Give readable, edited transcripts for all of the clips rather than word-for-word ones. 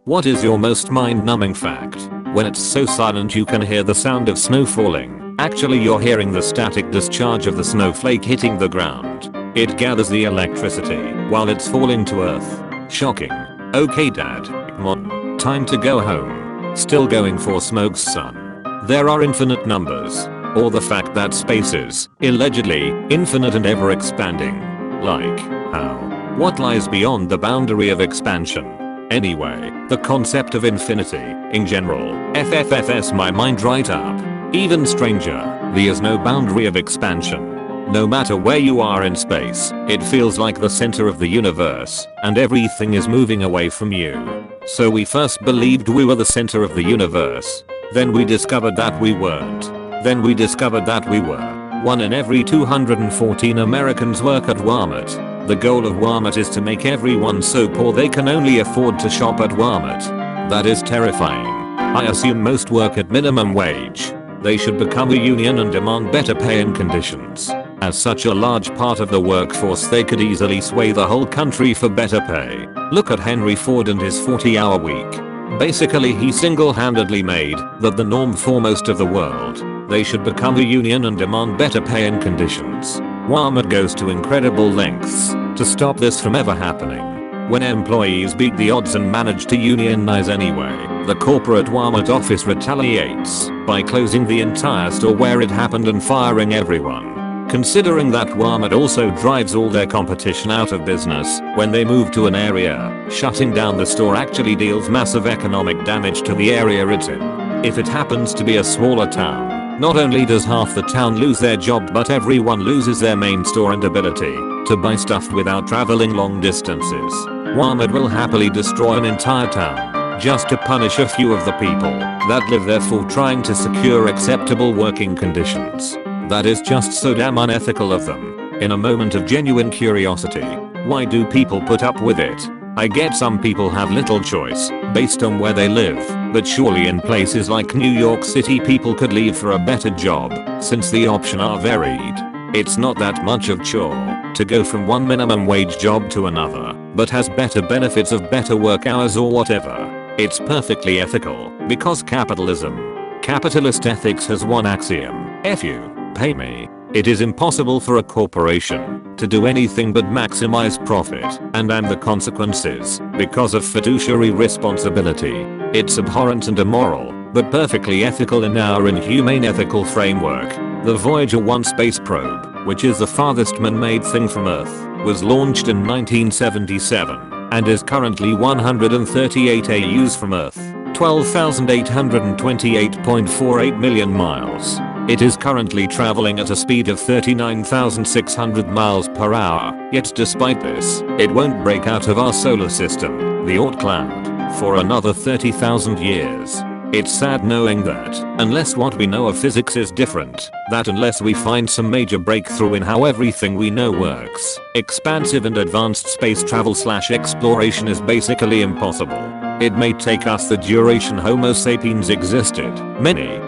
What is your most mind-numbing fact? When it's so silent you can hear the sound of snow falling. Actually, you're hearing the static discharge of the snowflake hitting the ground. It gathers the electricity while it's falling to earth. Shocking. Okay dad, come on. Time to go home. Still going for smokes son. There are infinite numbers. Or the fact that space is, allegedly, infinite and ever expanding. Like, how? What lies beyond the boundary of expansion? Anyway, the concept of infinity, in general, FFFS my mind right up. Even stranger, there is no boundary of expansion. No matter where you are in space, it feels like the center of the universe, and everything is moving away from you. So we first believed we were the center of the universe. Then we discovered that we weren't. Then we discovered that we were. 1 in every 214 Americans work at Walmart. The goal of Walmart is to make everyone so poor they can only afford to shop at Walmart. That is terrifying. I assume most work at minimum wage. They should become a union and demand better pay and conditions. As such a large part of the workforce, they could easily sway the whole country for better pay. Look at Henry Ford and his 40-hour week. Basically he single-handedly made that the norm for most of the world. They should become a union and demand better pay and conditions. Walmart goes to incredible lengths to stop this from ever happening. When employees beat the odds and manage to unionize anyway, the corporate Walmart office retaliates by closing the entire store where it happened and firing everyone. Considering that Walmart also drives all their competition out of business when they move to an area, shutting down the store actually deals massive economic damage to the area it's in. If it happens to be a smaller town, not only does half the town lose their job, but everyone loses their main store and ability to buy stuff without traveling long distances. Walmart will happily destroy an entire town just to punish a few of the people that live there for trying to secure acceptable working conditions. That is just so damn unethical of them. In a moment of genuine curiosity, why do people put up with it? I get some people have little choice based on where they live, but surely in places like New York City people could leave for a better job since the options are varied. It's not that much of chore to go from one minimum wage job to another, but has better benefits of better work hours or whatever. It's perfectly ethical because capitalism. Capitalist ethics has one axiom: F you, pay me. It is impossible for a corporation to do anything but maximize profit and the consequences because of fiduciary responsibility. It's abhorrent and immoral, but perfectly ethical in our inhumane ethical framework. The Voyager 1 space probe, which is the farthest man-made thing from Earth, was launched in 1977 and is currently 138 AUs from Earth, 12,828.48 million miles. It is currently traveling at a speed of 39,600 miles per hour, yet despite this, it won't break out of our solar system, the Oort cloud, for another 30,000 years. It's sad knowing that, unless what we know of physics is different, that unless we find some major breakthrough in how everything we know works, expansive and advanced space travel / exploration is basically impossible. It may take us the duration Homo sapiens existed, many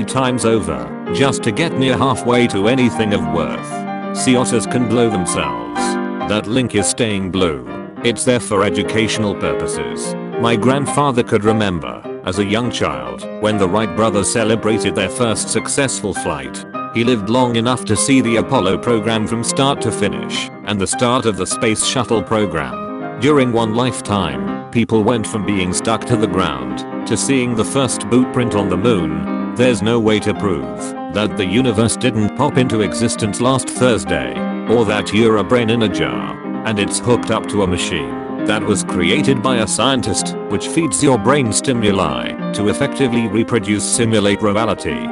times over, just to get near halfway to anything of worth. Sea otters can blow themselves. That link is staying blue. It's there for educational purposes. My grandfather could remember, as a young child, when the Wright brothers celebrated their first successful flight. He lived long enough to see the Apollo program from start to finish, and the start of the Space Shuttle program. During one lifetime, people went from being stuck to the ground to seeing the first boot print on the moon. There's no way to prove that the universe didn't pop into existence last Thursday, or that you're a brain in a jar and it's hooked up to a machine that was created by a scientist which feeds your brain stimuli to effectively reproduce simulate reality.